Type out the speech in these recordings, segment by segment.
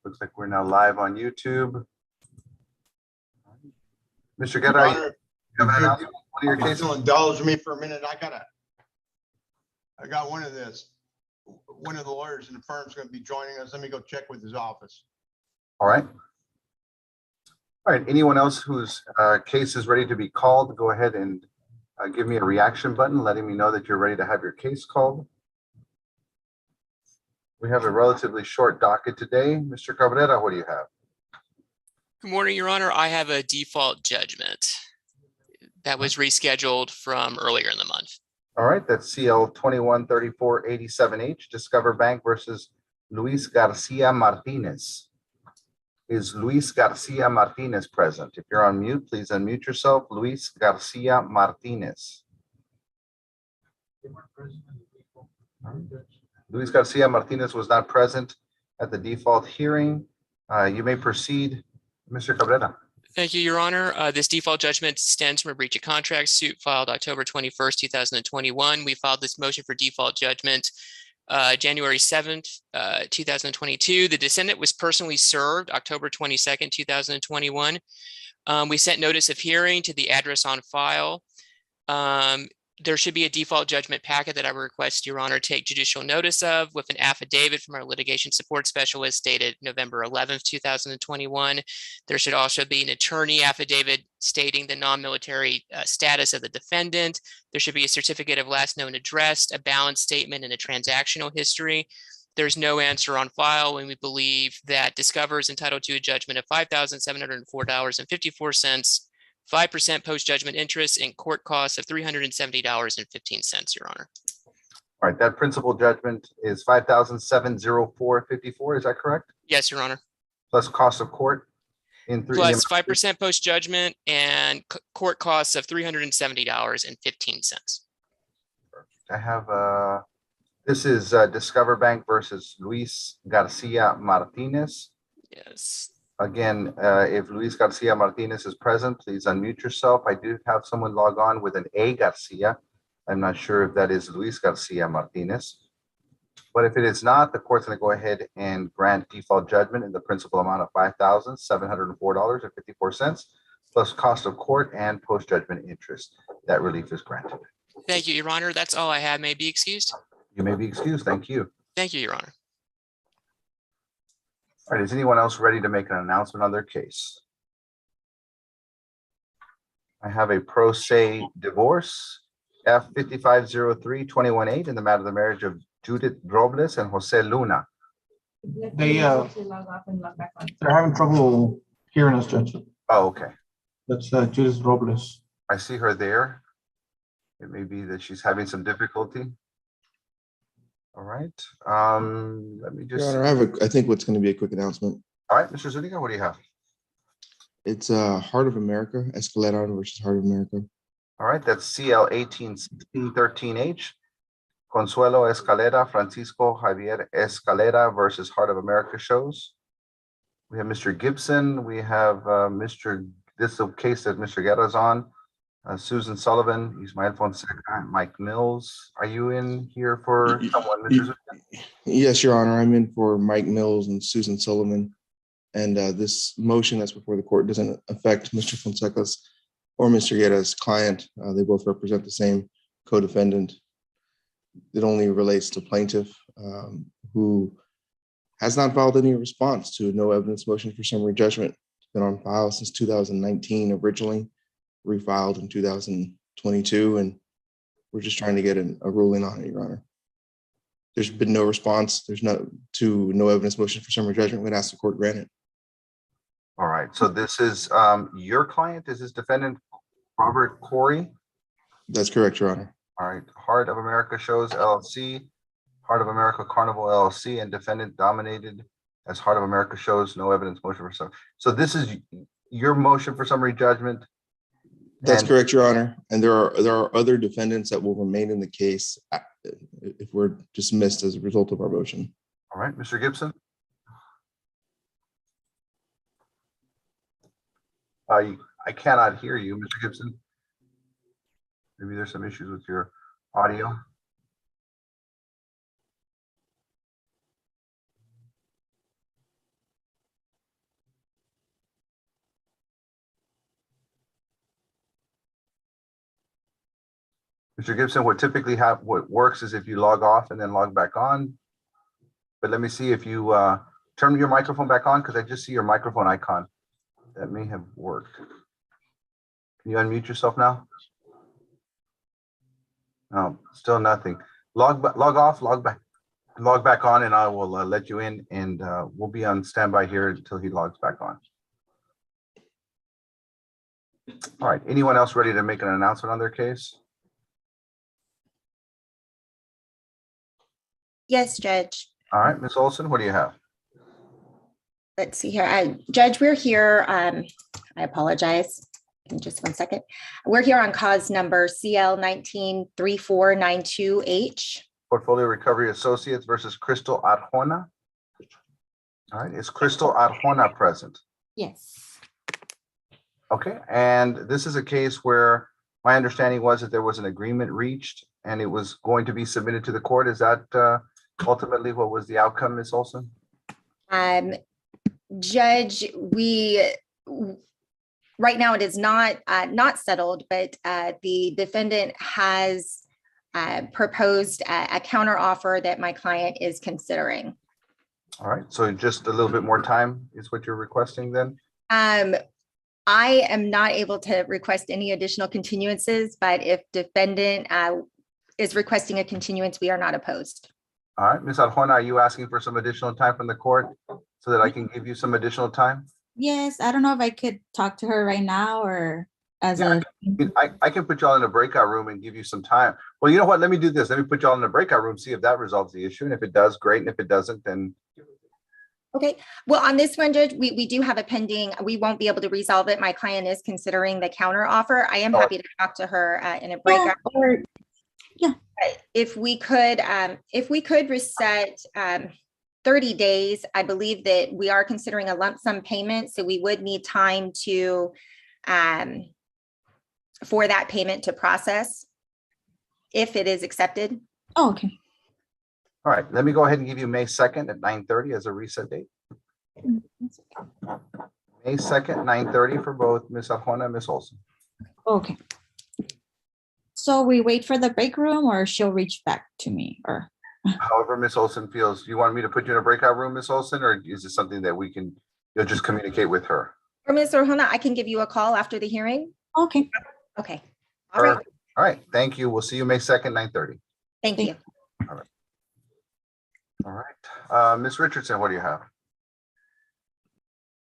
Looks like we're now live on YouTube. Mr. Guerra, you have an announcement? One of your cases? You'll indulge me for a minute. I got one of the lawyers in the firm is going to be joining us. Let me go check with his office. All right. All right. Anyone else whose case is ready to be called, go ahead and give me a reaction button, letting me know that you're ready to have your case called. We have a relatively short docket today. Mr. Cabrera, what do you have? Good morning, Your Honor. I have a default judgment that was rescheduled from earlier in the month. All right, that's CL 213487H, Discover Bank versus Luis Garcia Martinez. Is Luis Garcia Martinez present? If you're on mute, please unmute yourself. Luis Garcia Martinez. Luis Garcia Martinez was not present at the default hearing. You may proceed, Mr. Cabrera. Thank you, Your Honor. This default judgment stems from a breach of contract suit filed October 21st, 2021. We filed this motion for default judgment January 7th, 2022. The descendant was personally served October 22nd, 2021. We sent notice of hearing to the address on file. There should be a default judgment packet that I request Your Honor take judicial notice of with an affidavit from our litigation support specialist dated November 11th, 2021. There should also be an attorney affidavit stating the non-military status of the defendant. There should be a certificate of last known address, a balance statement, and a transactional history. There's no answer on file, and we believe that Discover is entitled to a judgment of $5,704.54. 5% post-judgment interest and court costs of $370.15, Your Honor. All right, that principal judgment is $5,704.54. Is that correct? Yes, Your Honor. Plus cost of court in three. Plus 5% post-judgment and court costs of $370.15. I have this is Discover Bank versus Luis Garcia Martinez. Yes. Again, if Luis Garcia Martinez is present, please unmute yourself. I do have someone log on with an A Garcia. I'm not sure if that is Luis Garcia Martinez. But if it is not, the court's going to go ahead and grant default judgment in the principal amount of $5,704.54 plus cost of court and post-judgment interest. That relief is granted. Thank you, Your Honor. That's all I have. May I be excused? You may be excused. Thank you. Thank you, Your Honor. All right, is anyone else ready to make an announcement on their case? I have a pro se divorce, F5503-218, in the matter of the marriage of Judith Robles and Jose Luna. They're having trouble hearing us, Judge. Oh, okay. That's Judith Robles. I see her there. It may be that she's having some difficulty. All right. Let me just. Your Honor, I think what's going to be a quick announcement. All right, Mr. Zuniga, what do you have? It's Heart of America, Escalera versus Heart of America. All right, that's CL 181613H. Consuelo Escalera, Francisco Javier Escalera versus Heart of America shows. We have Mr. Gibson. We have this is a case that Mr. Guerra's on. Susan Sullivan, Ismael Fonseca, Mike Mills. Are you in here for someone, Mr. Zuniga? Yes, Your Honor. I'm in for Mike Mills and Susan Sullivan. And this motion that's before the court doesn't affect Mr. Fonseca's or Mr. Guerra's client. They both represent the same co-defendant. It only relates to plaintiff who has not filed any response to no evidence motion for summary judgment. It's been on file since 2019 originally, refiled in 2022, and we're just trying to get a ruling on it, Your Honor. There's been no response. There's no evidence motion for summary judgment. We'd ask the court grant it. All right. So this is your client. Is this defendant Robert Corey? That's correct, Your Honor. All right. Heart of America Shows LLC, Heart of America Carnival LLC, and defendant dominated as Heart of America Shows. No evidence motion for summary. So this is your motion for summary judgment. That's correct, Your Honor. And there are other defendants that will remain in the case if we're dismissed as a result of our motion. All right, Mr. Gibson. I cannot hear you, Mr. Gibson. Maybe there's some issues with your audio. Mr. Gibson, what works is if you log off and then log back on. But let me see if you turn your microphone back on, because I just see your microphone icon. That may have worked. Can you unmute yourself now? No, still nothing. Log off, log back on, and I will let you in, and we'll be on standby here until he logs back on. All right, anyone else ready to make an announcement on their case? Yes, Judge. All right, Ms. Olson, what do you have? Let's see here. Judge, we're here. I apologize. In just 1 second. We're here on cause number CL 193492H. Portfolio Recovery Associates versus Crystal Arjona. All right, is Crystal Arjona present? Yes. Okay, and this is a case where my understanding was that there was an agreement reached and it was going to be submitted to the court. Is that ultimately what was the outcome, Ms. Olson? Judge, right now it is not settled, but the defendant has proposed a counter offer that my client is considering. All right, so just a little bit more time is what you're requesting then? I am not able to request any additional continuances, but if defendant is requesting a continuance, we are not opposed. All right, Ms. Arjona, are you asking for some additional time from the court so that I can give you some additional time? Yes, I don't know if I could talk to her right now or as a. I can put you all in a breakout room and give you some time. Well, you know what? Let me do this. Let me put you all in a breakout room, see if that resolves the issue. And if it does, great. And if it doesn't, then. Okay, well, on this one, Judge, we do have a pending, we won't be able to resolve it. My client is considering the counter offer. I am happy to talk to her in a breakout. If we could reset 30 days, I believe that we are considering a lump sum payment, so we would need time to for that payment to process if it is accepted. Oh, okay. All right, let me go ahead and give you May 2nd at 9:30 as a reset date. May 2nd, 9:30 for both Ms. Arjona and Ms. Olson. Okay. So we wait for the break room or she'll reach back to me or? However, Ms. Olson feels. You want me to put you in a breakout room, Ms. Olson, or is this something that you'll just communicate with her? Or Ms. Arjona, I can give you a call after the hearing. Okay. Okay. All right. All right, thank you. We'll see you May 2nd, 9:30. Thank you. All right, Ms. Richardson, what do you have?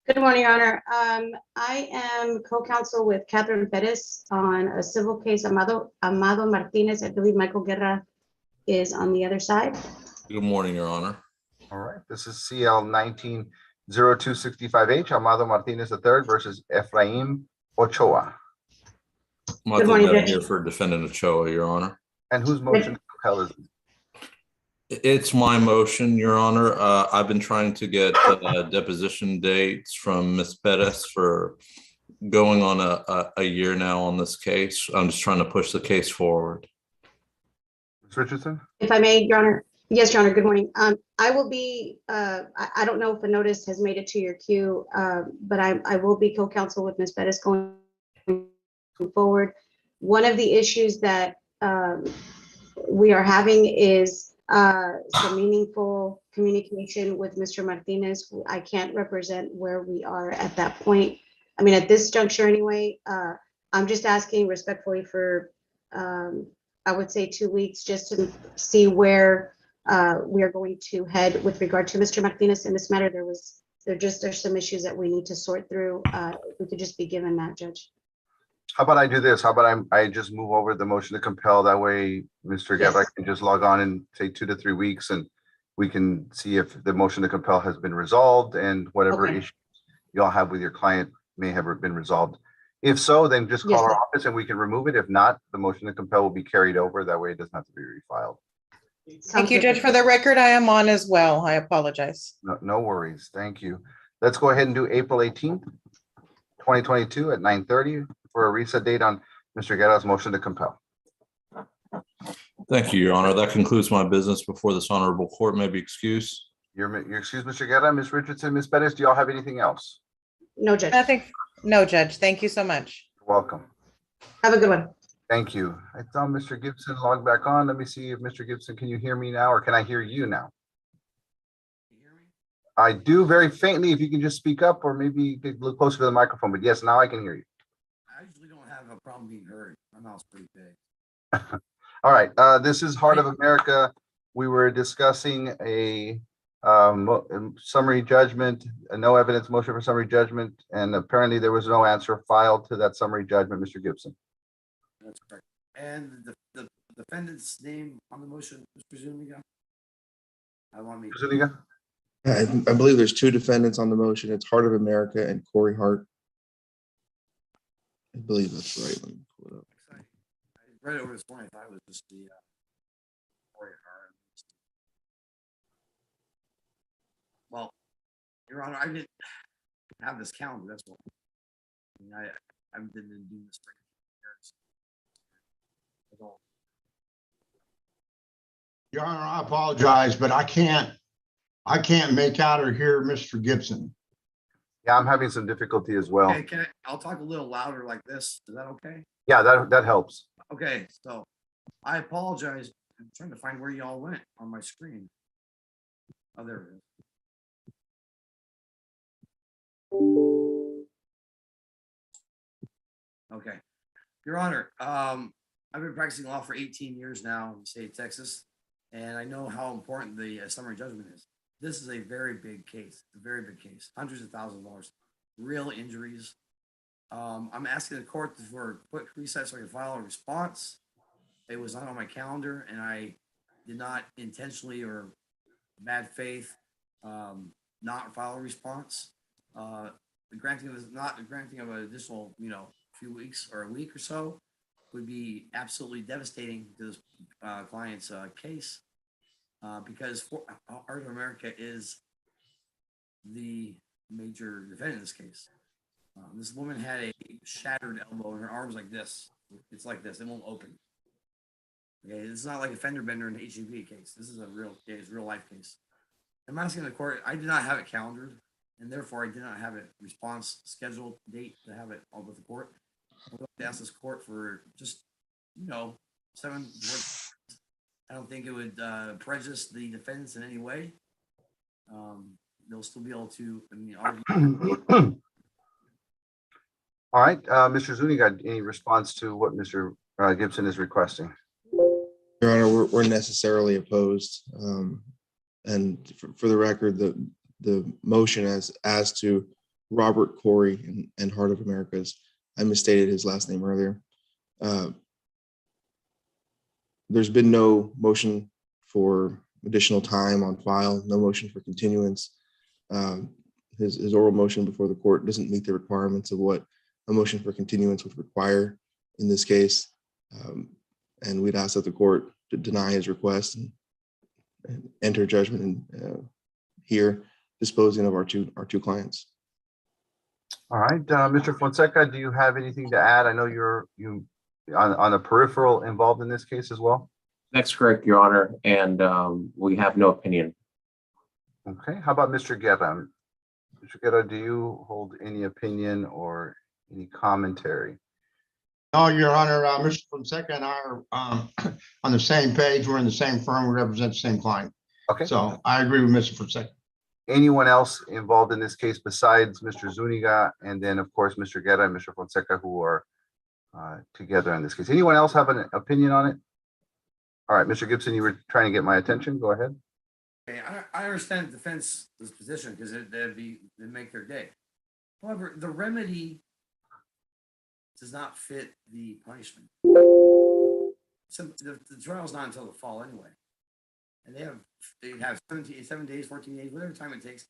Good morning, Your Honor. I am co-counsel with Catherine Perez on a civil case, Amado Martinez. I believe Michael Guerra is on the other side. Good morning, Your Honor. All right, this is CL 190265H, Amado Martinez III versus Efraim Ochoa. Michael morning, Guerra Judge. here for Defendant Ochoa, Your Honor. And whose motion to compel is it? It's my motion, Your Honor. I've been trying to get deposition dates from Ms. Perez for going on a year now on this case. I'm just trying to push the case forward. Ms. Richardson? If I may, Your Honor. Yes, Your Honor, good morning. I will be, I don't know if a notice has made it to your queue, but I will be co-counsel with Ms. Perez going forward. One of the issues that we are having is some meaningful communication with Mr. Martinez. I can't represent where we are at that point. I mean, at this juncture anyway, I'm just asking respectfully for, I would say 2 weeks, just to see where we are going to head with regard to Mr. Martinez in this matter. There's some issues that we need to sort through. If we could just be given that, Judge. How about I do this? How about I just move over the motion to compel? That way, Mr. Guerra Yes. can just log on in, say, 2 to 3 weeks, and we can see if the motion to compel has been resolved and whatever Okay. issues you all have with your client may have been resolved. If so, then just Yes, call our sir. office and we can remove it. If not, the motion to compel will be carried over. That way it doesn't have to be refiled. Thank you, Judge. For the record, I am on as well. I apologize. No worries. Thank you. Let's go ahead and do April 18th, 2022 at 9:30 for a reset date on Mr. Guerra's motion to compel. Thank you, Your Honor. That concludes my business before this honorable court. May be excused. You're excused, Mr. Guerra. Ms. Richardson, Ms. Perez, do y'all have anything else? No, Judge. Nothing. No, Judge. Thank you so much. You're welcome. Have a good one. Thank you. I saw Mr. Gibson log back on. Let me see if Mr. Gibson, can you hear me now or can I hear you now? I do very faintly. If you can just speak up or maybe get a little closer to the microphone, but yes, now I can hear you. I usually don't have a problem being heard. My mouth's pretty big. All right, this is Heart of America. We were discussing a summary judgment, a no evidence motion for summary judgment, and apparently there was no answer filed to that summary judgment, Mr. Gibson. That's correct. And the defendant's name on the motion, Mr. Zuniga? I want me. Zuniga? I believe there's two defendants on the motion. It's Heart of America and Corey Hart. I believe that's right. Let me pull it up. I read it over this morning. I thought it was just the Corey Hart. Well, Your Honor, I didn't have this calendar. That's what. I mean, I've been doing this for years. At all. Your Honor, I apologize, but I can't make out or hear Mr. Gibson. Yeah, I'm having some difficulty as well. Okay, I'll talk a little louder like this. Is that okay? Yeah, that helps. Okay, so I apologize. I'm trying to find where y'all went on my screen. Oh, there it is. Okay, Your Honor, I've been practicing law for 18 years now in the state of Texas, and I know how important the summary judgment is. This is a very big case, hundreds of thousands of dollars, real injuries. I'm asking the court for a quick recess so I can file a response. It was not on my calendar, and I did not intentionally or bad faith not file a response. The granting of an additional, few weeks or a week or so would be absolutely devastating to this client's case because Heart of America is the major defendant in this case. This woman had a shattered elbow and her arm's like this. It's like this. It won't open. Okay, this is not like a fender bender in the HEB case. This is a real case, real life case. I'm asking the court. I did not have it calendared, and therefore I did not have a response scheduled date to have it all with the court. I'm going to ask this court for just 7 words. I don't think it would prejudice the defendants in any way. They'll still be able to argue. All right, Mr. Zuniga, any response to what Mr. Gibson is requesting? Your Honor, we're necessarily opposed. And for the record, the motion as to Robert Corey and Heart of America's, I misstated his last name earlier. There's been no motion for additional time on file, no motion for continuance. His oral motion before the court doesn't meet the requirements of what a motion for continuance would require in this case. And we'd ask that the court to deny his request and enter judgment here, disposing of our two clients. All right, Mr. Fonseca, do you have anything to add? I know you're on a peripheral involved in this case as well. That's correct, Your Honor, and we have no opinion. Okay, how about Mr. Guerra? Mr. Guerra, do you hold any opinion or any commentary? No, Your Honor, Mr. Fonseca and I are on the same page. We're in the same firm. We represent the same client. Okay. So I agree with Mr. Fonseca. Anyone else involved in this case besides Mr. Zuniga and then, of course, Mr. Guerra and Mr. Fonseca, who are together in this case? Anyone else have an opinion on it? All right, Mr. Gibson, you were trying to get my attention. Go ahead. Okay, I understand the defense's position because they'd make their day. However, the remedy does not fit the punishment. So the trial's not until the fall anyway. And they have 7 days, 14 days, whatever time it takes.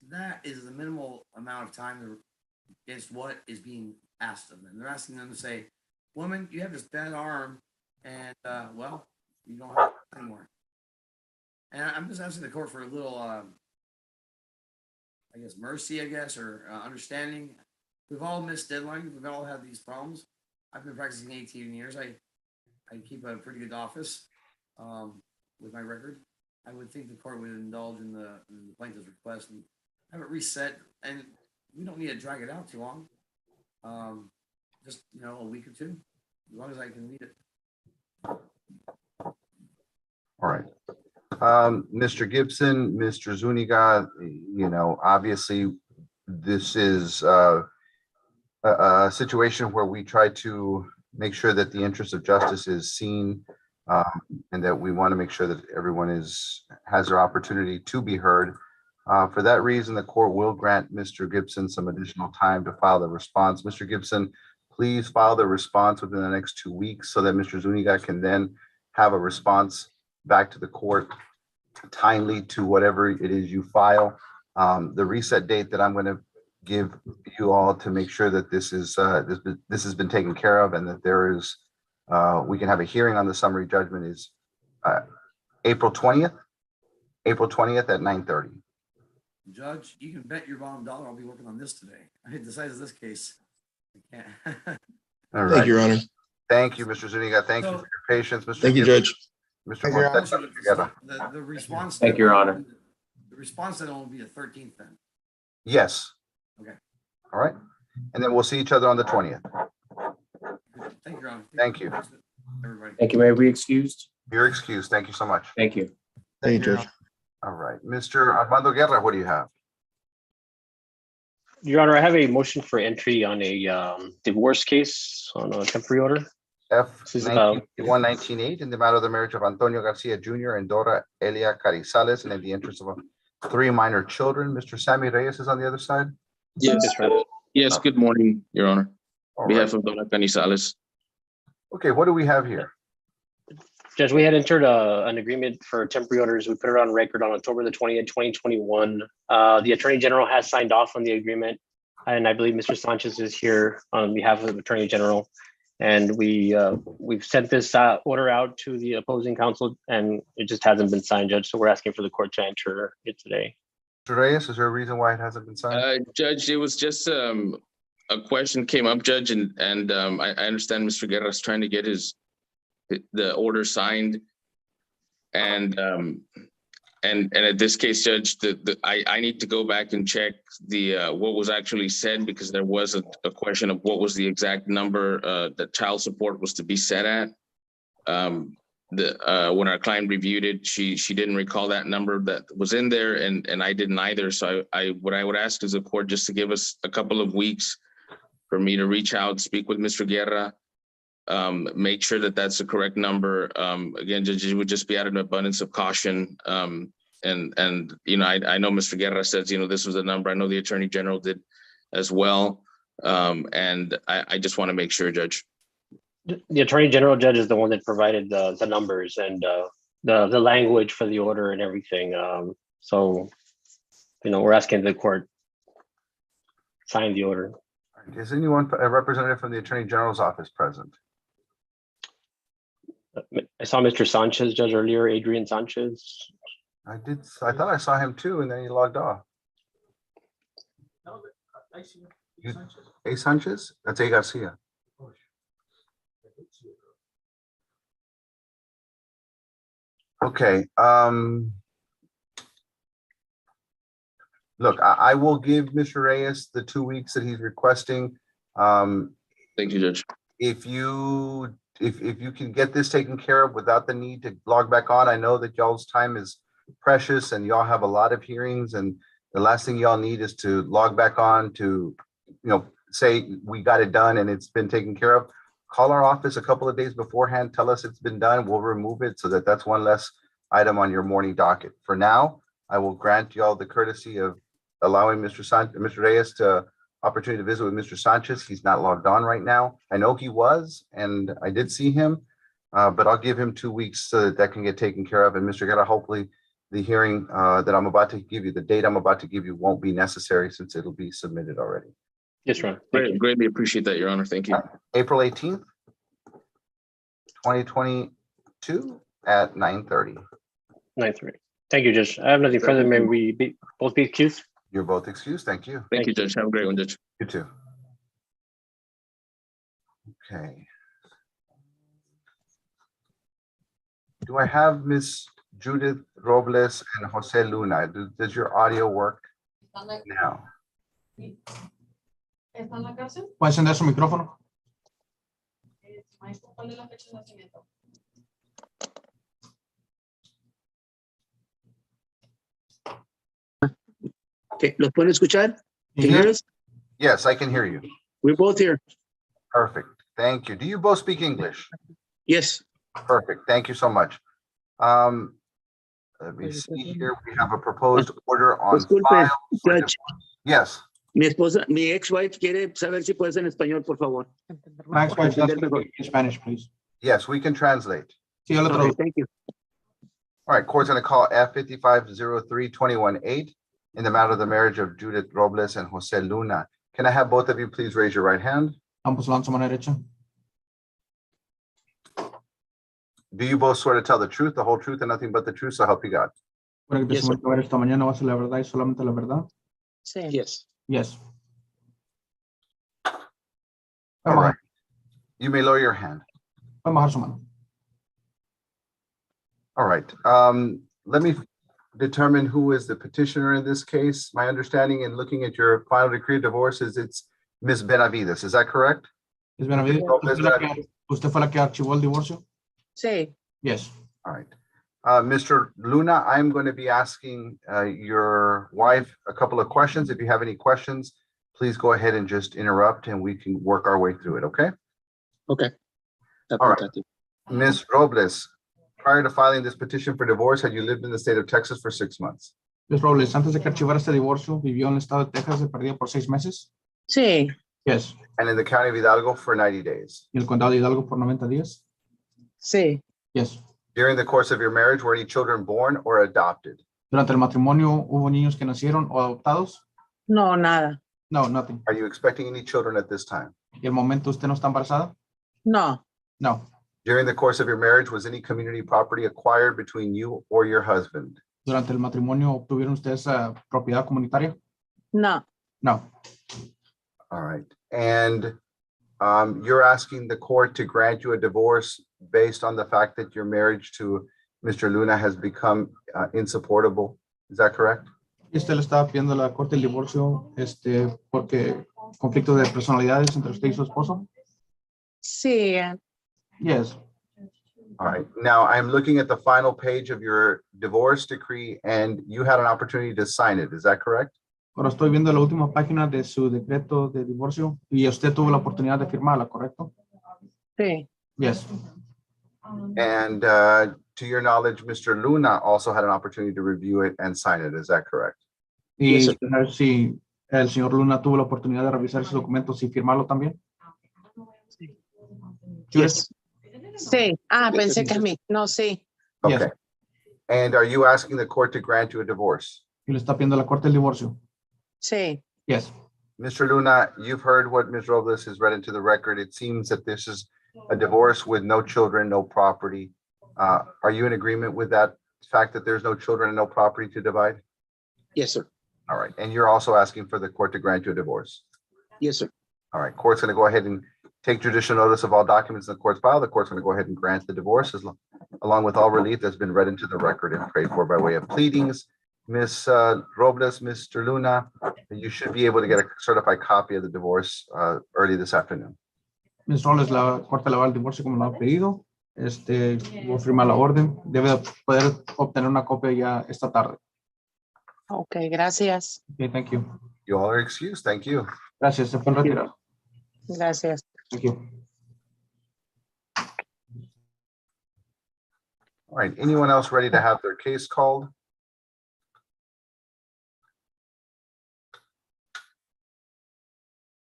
That is the minimal amount of time against what is being asked of them. They're asking them to say, woman, you have this bad arm and well, you don't have it anymore. And I'm just asking the court for a little, I guess, mercy, or understanding. We've all missed deadlines. We've all had these problems. I've been practicing 18 years. I keep a pretty good office with my record. I would think the court would indulge in the plaintiff's request and have it reset. And we don't need to drag it out too long. Just, a week or two. as long as I can read it. All right. Mr. Gibson, Mr. Zuniga, you know, obviously this is a situation where we try to make sure that the interest of justice is seen, and that we want to make sure that everyone has their opportunity to be heard. For that reason, the court will grant Mr. Gibson some additional time to file the response. Mr. Gibson, please file the response within the next 2 weeks so that Mr. Zuniga can then have a response back to the court timely to whatever it is you file. The reset date that I'm going to give you all to make sure that this has been taken care of and that we can have a hearing on the summary judgment is April 20th at 9:30. Judge, you can bet your bottom dollar I'll be working on this today. I hate the size of this case. I can't. All right. Thank you, Your Honor. Thank you, Mr. Zuniga. Thank you for your patience, Mr. Thank you, Gibson. Judge. Mr. Thank you, Your Honor. Fonseca. The response. Thank you, Your Honor. The response then will be the 13th then. Yes. Okay. All right. And then we'll see each other on the 20th. Thank you, Your Honor. Thank you. Everybody. Thank you. May we excused? You're excused. Thank you so much. Thank you. Thank you, Judge. All right. Mr. Armando Guerra, what do you have? Your Honor, I have a motion for entry on a divorce case on a temporary order. This is about 198 in the matter of the marriage of Antonio Garcia Jr. and Dora Elia Carizales and in the interest of 3 minor children. Mr. Sammy Reyes is on the other side. Yes, yes, good morning, Your Honor. All On behalf right. of Dona Canizales. Okay, what do we have here? Judge, we had entered an agreement for temporary orders. We put it on record on October the 20th, 2021. The Attorney General has signed off on the agreement, and I believe Mr. Sanchez is here on behalf of the Attorney General. And we've sent this order out to the opposing counsel, and it just hasn't been signed, Judge. So we're asking for the court to enter it today. Mr. Reyes, is there a reason why it hasn't been signed? Judge, it was just a question came up, Judge, and I understand Mr. Guerra is trying to get the order signed. And at this case, Judge, I need to go back and check what was actually said, because there was a question of what was the exact number that child support was to be set at. When our client reviewed it, she didn't recall that number that was in there, and I didn't either. So what I would ask is the court just to give us a couple of weeks for me to reach out, speak with Mr. Guerra, make sure that that's the correct number. Again, Judge, it would just be out of an abundance of caution. And you know, I know Mr. Guerra says, you know, this was the number. I know the Attorney General did as well. And I just want to make sure, Judge. The Attorney General, Judge, is the one that provided the numbers and the language for the order and everything. So, you know, we're asking the court sign the order. Is anyone, a representative from the Attorney General's office present? I saw Mr. Sanchez, Judge, earlier, Adrian Sanchez. I thought I saw him too, and then he logged off. A Sanchez? That's A Garcia. Okay. Look, I will give Mr. Reyes the 2 weeks that he's requesting. Thank you, Judge. If you can get this taken care of without the need to log back on, I know that y'all's time is precious and y'all have a lot of hearings, and the last thing y'all need is to log back on to, you know, say we got it done and it's been taken care of. Call our office a couple of days beforehand, tell us it's been done, we'll remove it so that that's one less item on your morning docket. For now, I will grant y'all the courtesy of allowing Mr. Reyes to opportunity to visit with Mr. Sanchez. He's not logged on right now. I know he was, and I did see him, but I'll give him 2 weeks so that can get taken care of. And Mr. Guerra, hopefully the hearing that I'm about to give you, the date I'm about to give you won't be necessary since it'll be submitted already. Yes, Your Honor. Greatly appreciate that, Your Honor. Thank you. April 18th, 2022 at 9:30. 9:30. Thank you, Judge. I have nothing further. May we both be excused? You're both excused. Thank you. Thank you, Judge. Have a great one, Judge. You too. Okay. Do I have Miss Judith Robles and Jose Luna? Does your audio work now? ¿Puede encender su micrófono? Okay, ¿los pueden escuchar? You Can you hear? hear us? Yes, I can hear you. We're both here. Perfect. Thank you. Do you both speak English? Yes. Perfect. Thank you so much. Let me see here. We have a proposed order on Disculpe, file. for Judge. divorce. Yes. Mi esposa, mi ex-wife quiere saber si puedes en español, por favor. My ex-wife Entender asking mejor. in Spanish, please. Yes, we can translate. Sí, yo le Okay, traduzco. thank you. All right, court's going to call F-5503-21-8 in the matter of the marriage of Judith Robles and Jose Luna. Can I have both of you please raise your right hand? Ambos levantan su mano derecha. Do you both swear to tell the truth, the whole truth, and nothing but the truth, so help you God? Para que Yes, sir. testimonio que va a haber esta mañana va a ser la verdad y solamente la verdad. Yes. Yes. All right. You may lower your hand. Pueden bajar su mano. All right. Let me determine who is the petitioner in this case. My understanding in looking at your final decree of divorce is it's Ms. Benavides. Is that correct? Es Benavides. ¿Usted fue la que archivó el divorcio? Sí. Yes. All right. Mr. Luna, I'm going to be asking your wife a couple of questions. If you have any questions, please go ahead and just interrupt and we can work our way through it, okay? Okay. All right. Ms. Robles, prior to filing this petition for divorce, had you lived in the state of Texas for 6 months? Ms. Robles, antes de que archivara este divorcio, ¿vivió en el estado de Texas de perdida por 6 meses? Sí. Yes. And in the county of Hidalgo for 90 days? ¿Y el condado de Hidalgo por 90 días? Sí. Yes. During the course of your marriage, were any children born or adopted? Durante el matrimonio, ¿hubo niños que nacieron o adoptados? No, nada. No, nothing. Are you expecting any children at this time? ¿Y el momento usted no está embarazada? No. No. During the course of your marriage, was any community property acquired between you or your husband? ¿Durante el matrimonio obtuvieron ustedes propiedad comunitaria? No. No. All right. And you're asking the court to grant you a divorce based on the fact that your marriage to Mr. Luna has become insupportable. Is that correct? Y usted le estaba pidiendo a la corte el divorcio porque conflictos de personalidades entre usted y su esposo? Sí. Yes. All right. Now I'm looking at the final page of your divorce decree and you had an opportunity to sign it. Is that correct? Ahora estoy viendo la última página de su decreto de divorcio y usted tuvo la oportunidad de firmarla, ¿correcto? Sí. Yes. And to your knowledge, Mr. Luna also had an opportunity to review it and sign it. Is that correct? Y saber si el señor Luna tuvo la oportunidad de revisar esos documentos y firmarlo también. Yes. Sí. Ah, pensé que a mí. No, sí. Okay. Yes. And are you asking the court to grant you a divorce? Y le está pidiendo a la corte el divorcio. Sí. Yes. Mr. Luna, you've heard what Ms. Robles has read into the record. It seems that this is a divorce with no children, no property. Are you in agreement with that fact that there's no children and no property to divide? Yes, sir. All right. And you're also asking for the court to grant you a divorce? Yes, sir. All right. Court's going to go ahead and take judicial notice of all documents in the court's file. The court's going to go ahead and grant the divorce along with all relief that's been read into the record and prayed for by way of pleadings. Ms. Robles, Mr. Luna, you should be able to get a certified copy of the divorce early this afternoon. Ms. Robles, la corte le va el divorcio como lo ha pedido. Voy a firmar la orden. Debe poder obtener una copia ya esta tarde. Ok, gracias. Okay, thank you. You all are excused. Thank you. Gracias. Se pueden retirar. Gracias. Thank you. All right. Anyone else ready to have their case called?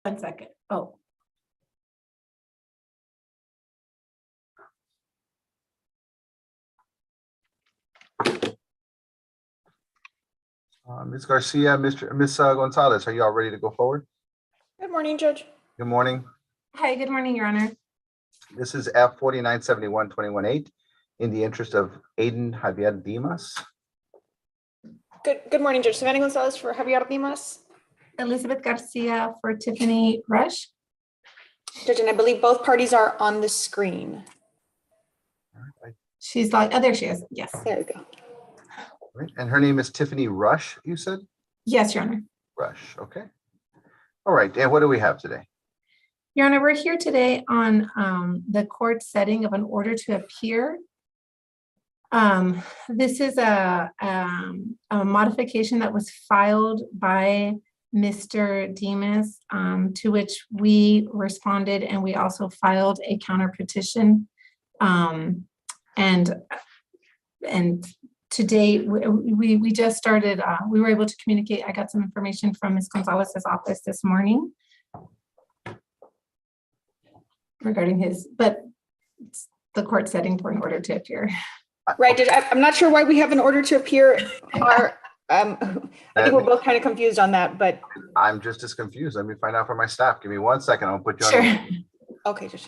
One second. Oh. Ms. Garcia, Ms. Gonzalez, are you all ready to go forward? Good morning, Judge. Good morning. Hi, good morning, Your Honor. This is F 4971-21-8 in the interest of Aiden Javier Dimas. Good morning, Judge. Savannah Gonzalez for Javier Dimas. Elizabeth Garcia for Tiffany Rush. Judge, and I believe both parties are on the screen. She's like, oh, there she is. Yes, there we go. Right. And her name is Tiffany Rush, you said? Yes, Your Honor. Rush, okay. All right, and what do we have today? Your Honor, we're here today on the court setting of an order to appear. This is a modification that was filed by Mr. Demas, to which we responded, and we also filed a counter petition. And to date, we just started, we were able to communicate. I got some information from Ms. Gonzalez's office this morning regarding his, but it's the court setting for an order to appear. Right, Judge, I'm not sure why we have an order to appear. I think we're both kind of confused on that, but. I'm just as confused. Let me find out from my staff. Give me 1 second. I'll put you on. Sure. Okay, Judge.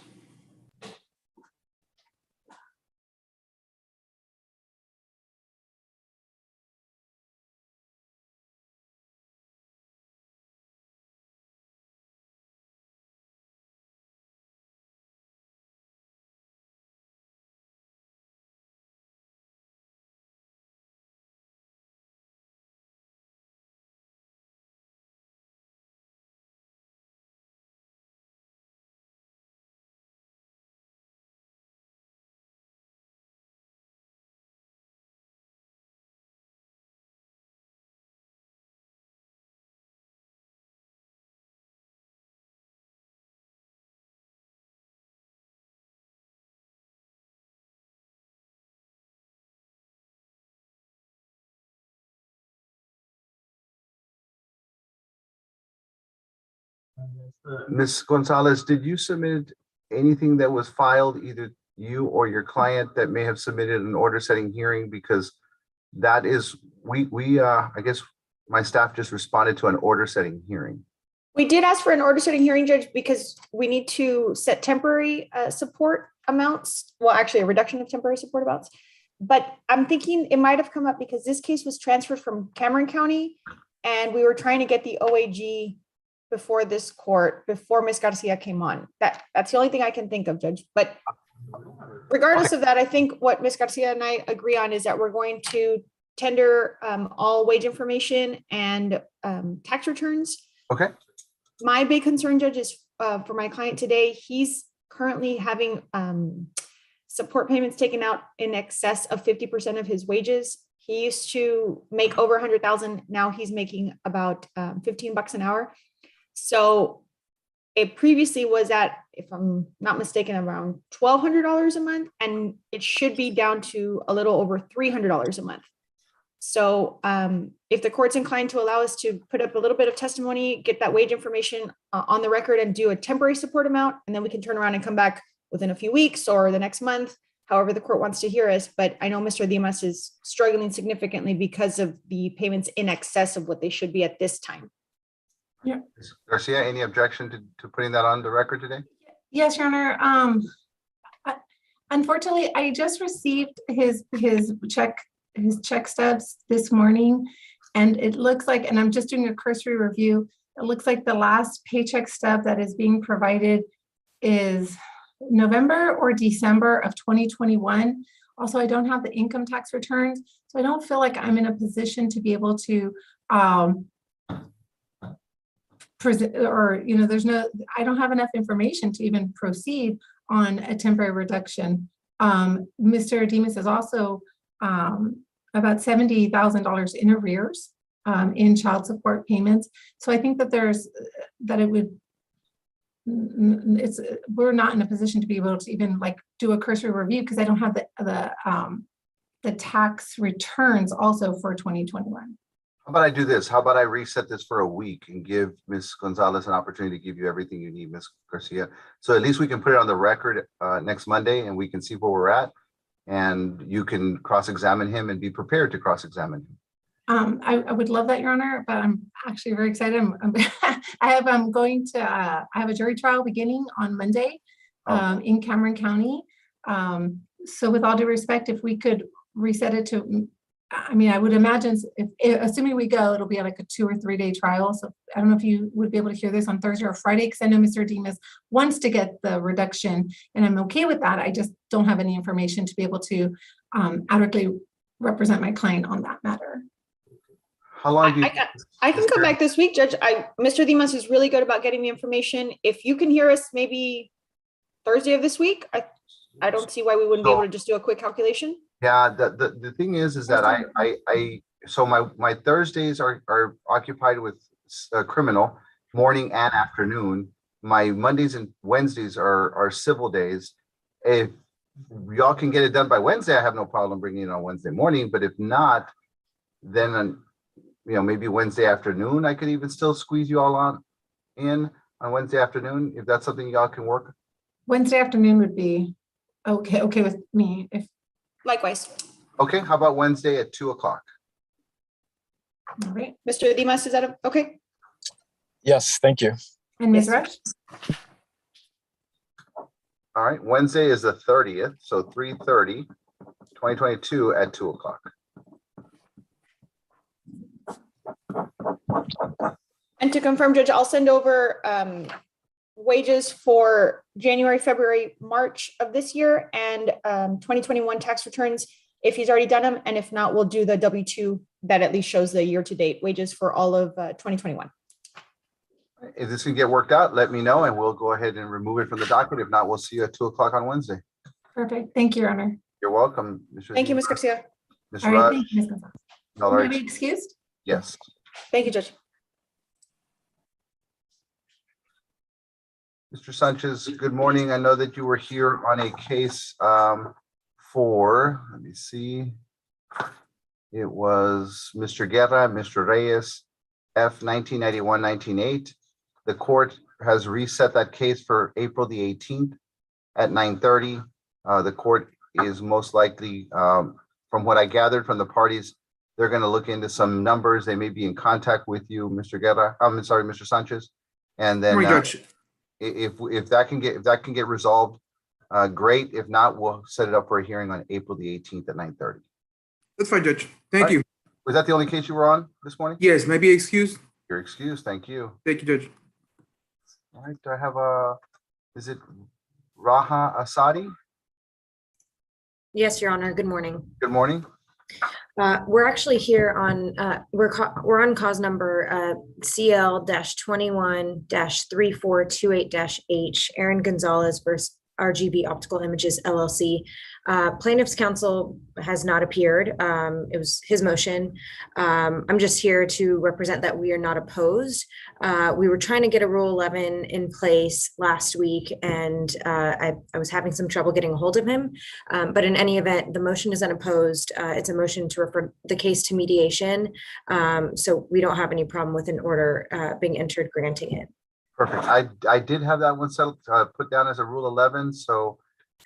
Ms. Gonzalez, did you submit anything that was filed, either you or your client, that may have submitted an order setting hearing? Because that is, I guess my staff just responded to an order setting hearing. We did ask for an order setting hearing, Judge, because we need to set temporary support amounts. Well, actually a reduction of temporary support amounts. But I'm thinking it might have come up because this case was transferred from Cameron County and we were trying to get the OAG before this court, before Ms. Garcia came on. That's the only thing I can think of, Judge. But regardless of that, I think what Ms. Garcia and I agree on is that we're going to tender all wage information and tax returns. Okay. My big concern, Judge, is for my client today. He's currently having support payments taken out in excess of 50% of his wages. He used to make over 100,000. Now he's making about $15 an hour. So it previously was at, if I'm not mistaken, around $1,200 a month, and it should be down to a little over $300 a month. So if the court's inclined to allow us to put up a little bit of testimony, get that wage information on the record and do a temporary support amount, and then we can turn around and come back within a few weeks or the next month, however the court wants to hear us. But I know Mr. Dimas is struggling significantly because of the payments in excess of what they should be at this time. Yeah. Ms. Garcia, any objection to putting that on the record today? Yes, Your Honor. Unfortunately, I just received his check stubs this morning, and it looks like, and I'm just doing a cursory review, it looks like the last paycheck stub that is being provided is November or December of 2021. Also, I don't have the income tax returns, so I don't feel like I'm in a position to be able to present, or, you know, I don't have enough information to even proceed on a temporary reduction. Mr. Dimas is also about $70,000 in arrears in child support payments. So I think that we're not in a position to be able to even like do a cursory review because I don't have the tax returns also for 2021. How about I do this? How about I reset this for a week and give Ms. Gonzalez an opportunity to give you everything you need, Ms. Garcia. So at least we can put it on the record next Monday and we can see where we're at. And you can cross-examine him and be prepared to cross-examine him. I would love that, Your Honor, but I'm actually very excited. I have a jury trial beginning on Monday in Cameron County. So with all due respect, if we could reset it to, I mean, I would imagine if assuming we go, it'll be like a 2 or 3 day trial. So I don't know if you would be able to hear this on Thursday or Friday, because I know Mr. Dimas wants to get the reduction and I'm okay with that. I just don't have any information to be able to adequately represent my client on that matter. How long do you? I can come back this week, Judge. Mr. Dimas is really good about getting me information. If you can hear us maybe Thursday of this week, I don't see why we wouldn't be able to just do a quick calculation. Yeah, the thing is that so my Thursdays are occupied with criminal morning and afternoon. My Mondays and Wednesdays are civil days. If y'all can get it done by Wednesday, I have no problem bringing it on Wednesday morning, but if not, then maybe Wednesday afternoon, I could even still squeeze you all on Wednesday afternoon, if that's something y'all can work. Wednesday afternoon would be okay with me. Likewise. Okay, how about Wednesday at 2 o'clock? All right. Mr. Dimas, is that okay? Yes, thank you. And Ms. Rush? All right, Wednesday is the 30th, so 3:30, 2022 at 2 o'clock. And to confirm, Judge, I'll send over wages for January, February, March of this year and 2021 tax returns if he's already done them. And if not, we'll do the W-2 that at least shows the year-to-date wages for all of 2021. If this can get worked out, let me know and we'll go ahead and remove it from the docket. If not, we'll see you at 2 o'clock on Wednesday. Perfect. Thank you, Your Honor. You're welcome. Mr. Thank you, Ms. Garcia. Ms. All right, Rush. thank you, Ms. Gonzalez. Y'all May are I be excused? Yes. Thank you, Judge. Mr. Sanchez, good morning. I know that you were here on a case for, let me see. It was Mr. Guerra, Mr. Reyes, F 1991-198. The court has reset that case for April the 18th at 9:30. The court is most likely, from what I gathered from the parties, they're going to look into some numbers. They may be in contact with you, Mr. Guerra. I'm sorry, Mr. Sanchez. And then if that can get resolved, great. If not, we'll set it up for a hearing on April the 18th at 9:30. That's fine, Judge. Thank you. Was that the only case you were on this morning? Yes, maybe excused. You're excused. Thank you. Thank you, Judge. All right. Do I have is it Raha Asadi? Yes, Your Honor. Good morning. Good morning. We're actually here on, we're on cause number CL-21-3428-H, Aaron Gonzalez versus RGB Optical Images LLC. Plaintiff's counsel has not appeared. It was his motion. I'm just here to represent that we are not opposed. We were trying to get a Rule 11 in place last week, and I was having some trouble getting a hold of him. But in any event, the motion is unopposed. It's a motion to refer the case to mediation. So we don't have any problem with an order being entered granting it. Perfect. I did have that one settled, put down as a Rule 11. So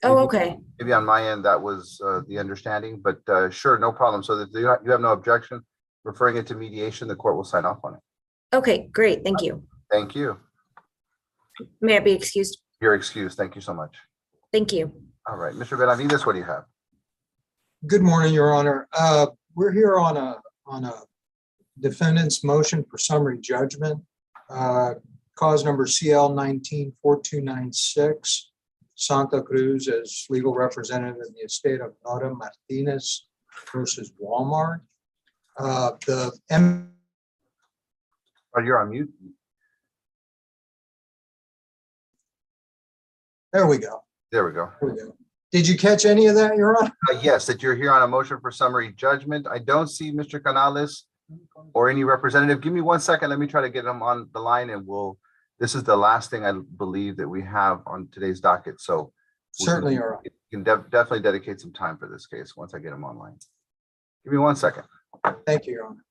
Oh, okay. maybe on my end, that was the understanding, but sure, no problem. So that you have no objection referring it to mediation, the court will sign off on it. Okay, great. Thank you. Thank you. May I be excused? You're excused. Thank you so much. Thank you. All right, Mr. Benavides, what do you have? Good morning, Your Honor. We're here on a defendant's motion for summary judgment. Cause number CL 19-4296, Santa Cruz as legal representative in the estate of Nora Martinez versus Walmart. Oh, you're on mute. There we go. There we go. There we go. Did you catch any of that, Your Honor? Yes, that you're here on a motion for summary judgment. I don't see Mr. Canales or any representative. Give me 1 second. Let me try to get him on the line and this is the last thing I believe that we have on today's docket. So certainly, Your Honor. You can definitely dedicate some time for this case once I get him online. Give me 1 second. Thank you, Your Honor.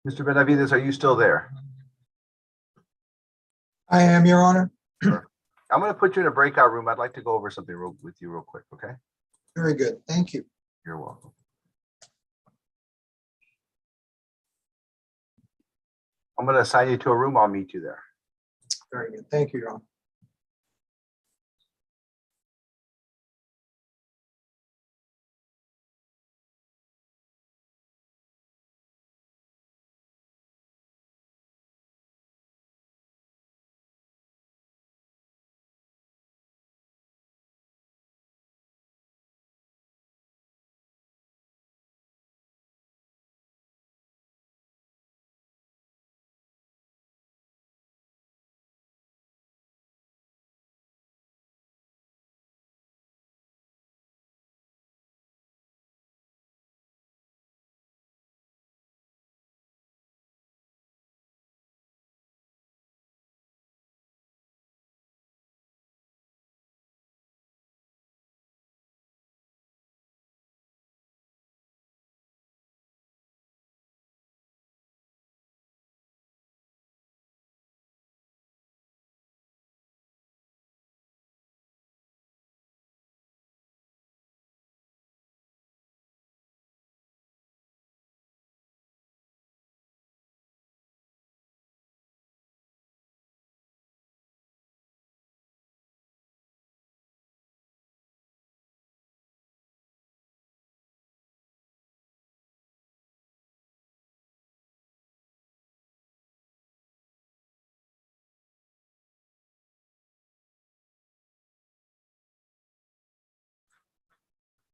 Mr. Benavides, are you still there? I am, Your Honor. I'm going to put you in a breakout room. I'd like to go over something with you real quick, okay? Very good. Thank you. You're welcome. I'm going to assign you to a room. I'll meet you there. Very good. Thank you, Your Honor.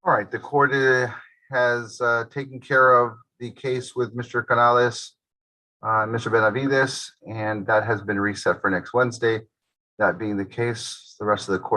All right, the court has taken care of the case with Mr. Canales, Mr. Benavides, and that has been reset for next Wednesday. That being the case, the rest of the court's